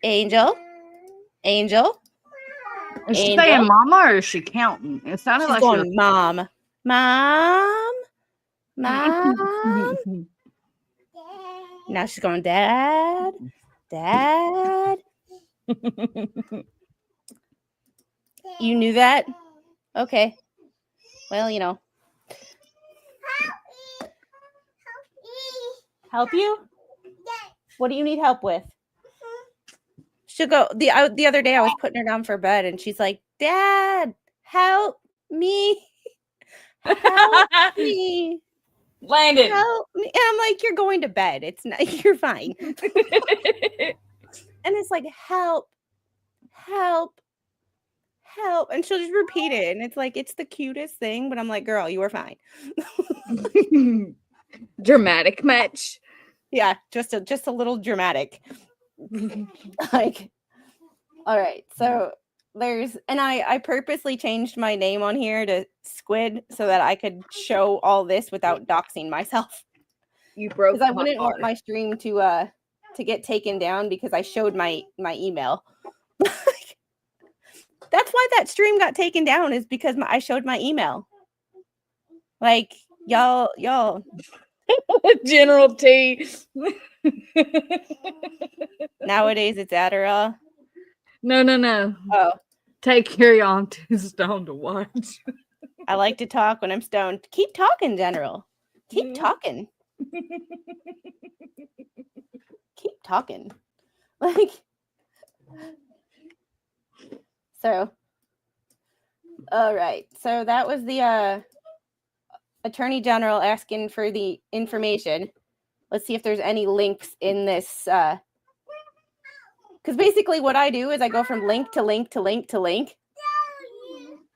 Angel. Is she saying mama or is she counting? It sounded She's like going, she mom. was... Now she's going, dad. You knew that? Okay. Well, you know. Help you? What do you need help with? She'll go. The other day I was putting her down for bed and she's like, Dad, help me. Help me. Landed. Help me. And I'm like, you're going to bed. It's not, you're fine. And it's like, help. And she'll just repeat it. And it's like, it's the cutest thing. But I'm like, girl, you are fine. Dramatic match. Yeah, just a little dramatic. Like, all right. So I purposely changed my name on here to Squid so that I could show all this without doxing myself. You broke because I wouldn't want my stream to get taken down because I showed my email. That's why that stream got taken down, is because I showed my email. Like, y'all. General T. Nowadays it's Adderall. No. Oh. Take Carry On to Stone to watch. I like to talk when I'm stoned. Keep talking, General. Keep talking. Keep talking. Like, so. All right. So that was the Attorney General asking for the information. Let's see if there's any links in this. Because basically what I do is I go from link to link to link to link.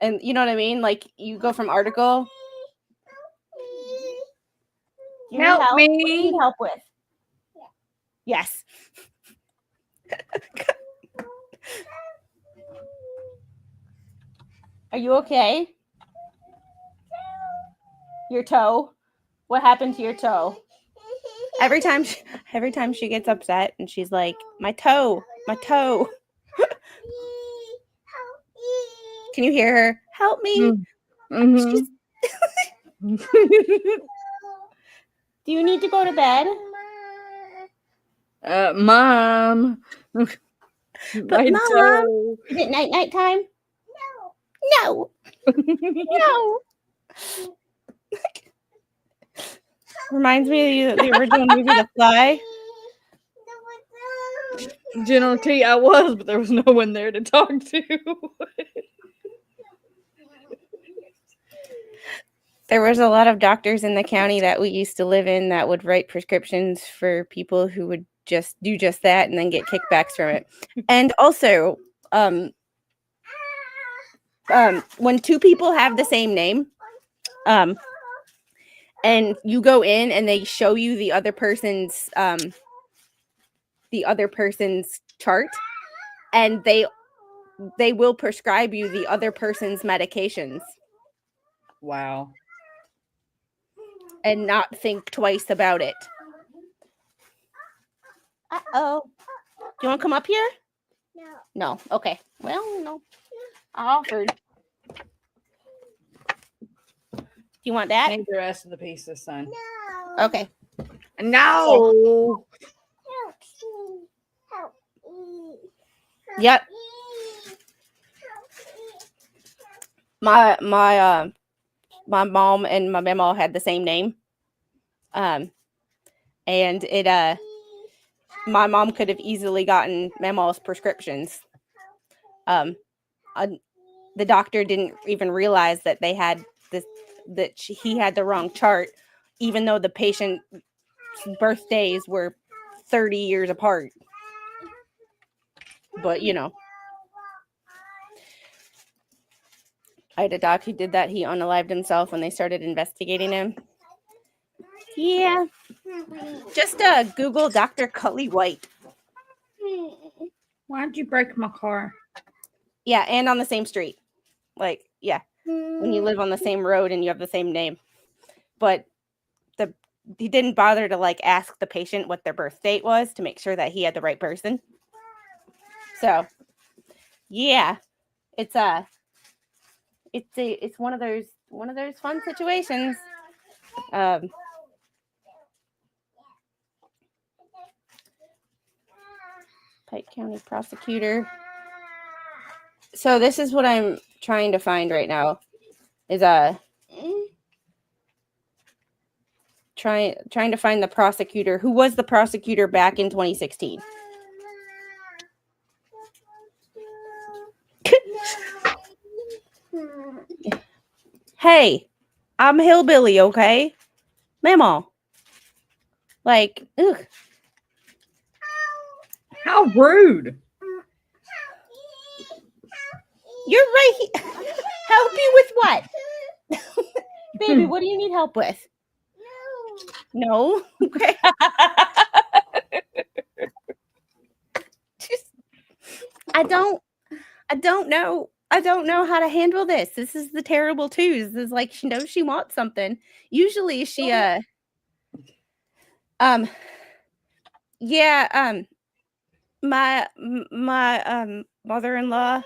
And you know what I mean? Like, you go from article. You Help need help? me. What do you need help with? Yes. Are you okay? Your toe? What happened to your toe? Every time she gets upset and she's like, my toe. Can you hear her? Help me. Mm-hmm. Do you need to go to bed? Mom. But My Mom, toe. is it night time? No. No. Reminds me of the original movie The Fly. General T, I was, but there was no one there to talk to. There was a lot of doctors in the county that we used to live in that would write prescriptions for people who would just do just that and then get kickbacks from it. And also, when two people have the same name, and you go in and they show you the other person's chart, and they will prescribe you the other person's medications. Wow. And not think twice about it. Uh-oh. Do you want to come up here? No. Okay. Well, no. I offered. Do you want that? Need the rest of the pieces, son. Okay. No. Yep. My mom and my memo had the same name. And it my mom could have easily gotten Mema's prescriptions. The doctor didn't even realize that they had he had the wrong chart, even though the patient's birthdays were 30 years apart. But I had a doc who did that. He unalived himself when they started investigating him. Yeah. Just Google Dr. Cully White. Why'd you break my car? Yeah, and on the same street. Like, yeah. When you live on the same road and you have the same name. But he didn't bother to ask the patient what their birth date was to make sure that he had the right person. So, yeah. It's one of those fun situations. Pike County prosecutor. So this is what I'm trying to find right now. Is trying to find the prosecutor who was the prosecutor back in 2016. Hey, I'm hillbilly, okay? Mama. Ugh. How rude. You're right here. Help you with what? Baby, what do you need help with? No. Okay. I don't know. I don't know how to handle this. This is the terrible twos. This is she knows she wants something. Usually she my mother-in-law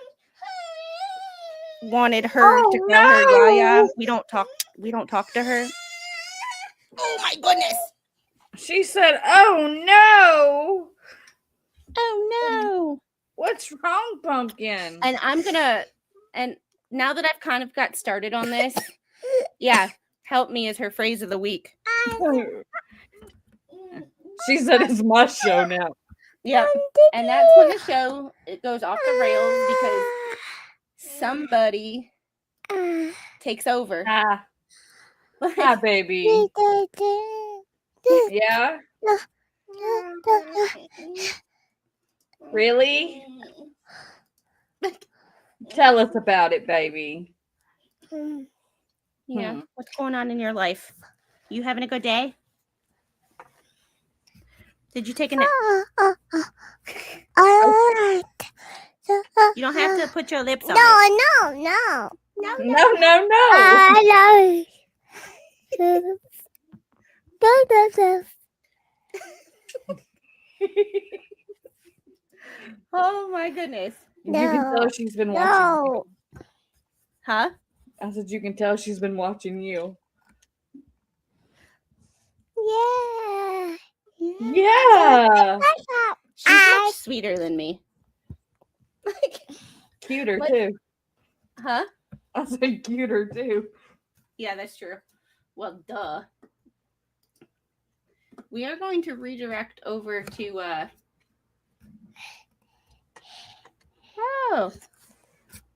wanted her to call her Yaya. We don't talk to her. Oh my goodness. She said, "Oh no. Oh no. What's wrong, Pumpkin?" And now that I've kind of got started on this, yeah, help me is her phrase of the week. She said it's my show now. Yep. And that's when the show goes off the rails because somebody takes over. Hi, baby. Yeah? Really? Tell us about it, baby. Yeah. What's going on in your life? You having a good day? Did you take a nap? You don't have to put your lips on it. No. Oh my goodness. You can tell she's been watching you. Huh? I said you can tell she's been watching you. Yeah. Yeah. She's much sweeter than me. Cuter What? too. Huh? I said cuter too. Yeah, that's true. Well, duh. We are going to redirect over to oh,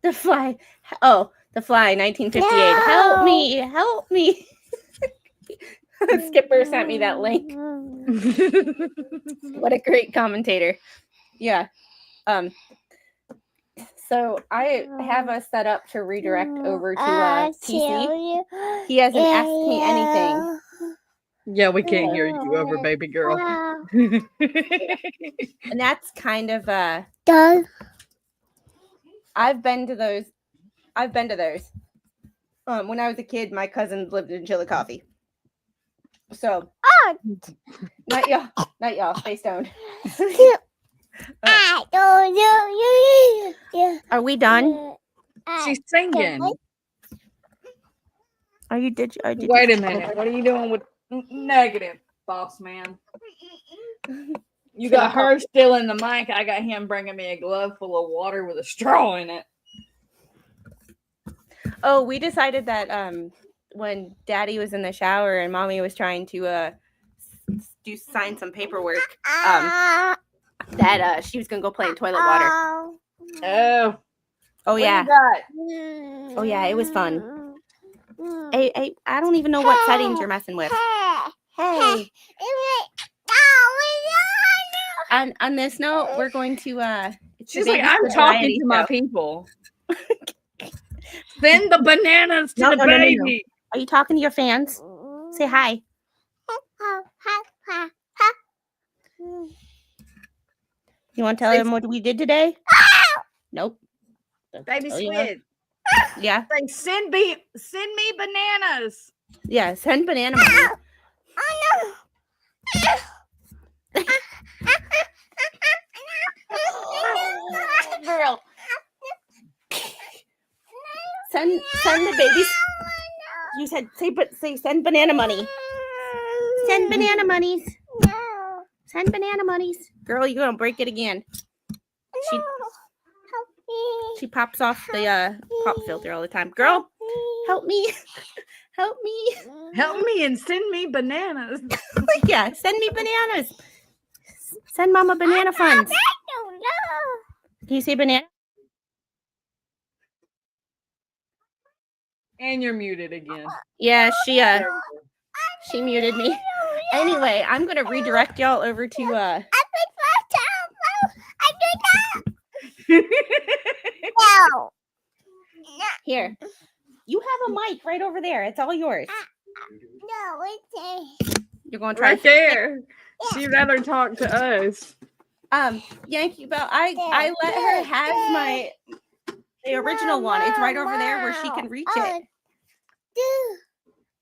The Fly. Oh, The Fly, 1958. Help me. Skipper sent me that link. What a great commentator. Yeah. So I have us set up to redirect over to TC. He hasn't asked me anything. Yeah, we can't hear you over baby girl. And that's kind of I've been to those. When I was a kid, my cousin lived in Chillicothe. So not y'all, stay stoned. Are we done? She's singing. Are you did Wait a minute. What are you doing with negative, boss man? You got her still in the mic. I got him bringing me a glove full of water with a straw in it. Oh, we decided that when Daddy was in the shower and Mommy was trying to sign some paperwork, that she was gonna go play in toilet water. Oh yeah. Oh yeah, it was fun. I don't even know what settings you're messing with. Hey. On this note, we're going to She's like, I'm talking to my people. Send the bananas to the baby. No. Are you talking to your fans? Say hi. You want to tell them what we did today? Nope. Baby squid. Yeah. Say, send me bananas. Yeah, send banana money. Girl. Send the babies. You said say send banana money. Send banana monies. Send banana monies. Girl, you're gonna break it again. She pops off the pop filter all the time. Girl, help me. Help me. Help me and send me bananas. Yeah, send me bananas. Send Mama banana funds. Can you say banana? And you're muted again. Yeah, she muted me. Anyway, I'm gonna redirect y'all over to here. You have a mic right over there. It's all yours. You're going to try right there. She'd rather talk to us. Yankee Bell, I let her have the original one. It's right over there where she can reach it.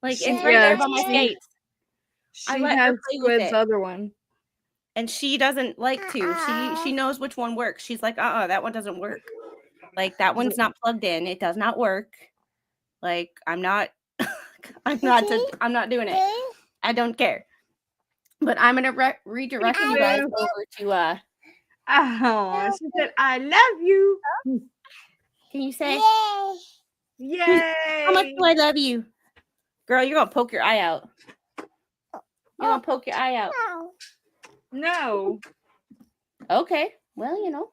Like it's right there by my skates. She has Squid's other one. And she doesn't like to. She knows which one works. She's like, that one doesn't work. Like that one's not plugged in. It does not work. Like I'm not doing it. I don't care. But I'm gonna redirect you guys over to she said, I love you. Can you say Yay? How much do I love you? Girl, you're gonna poke your eye out. You're gonna poke your eye out. No. Okay. Well, you know.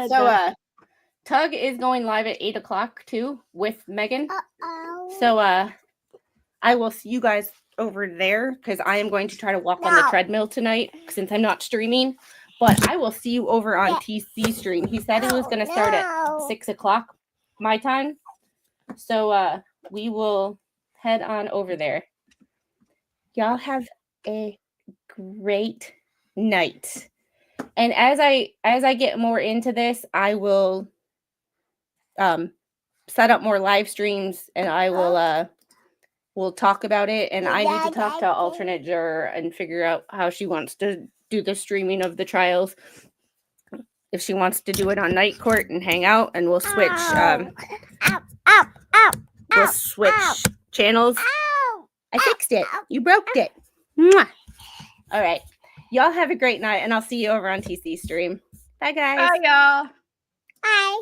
So Tug is going live at 8:00 too with Megan. So I will see you guys over there because I am going to try to walk on the treadmill tonight since I'm not streaming. But I will see you over on TC stream. He said it was going to start at 6:00 my time. So we will head on over there. Y'all have a great night. And as I get more into this, I will set up more live streams and I will we'll talk about it. And I need to talk to alternate juror and figure out how she wants to do the streaming of the trials. If she wants to do it on night court and hang out, and we'll switch. We'll switch channels. I fixed it. You broke it. Mwah. All right. Y'all have a great night, and I'll see you over on TC stream. Bye, guys. Bye, y'all. Bye.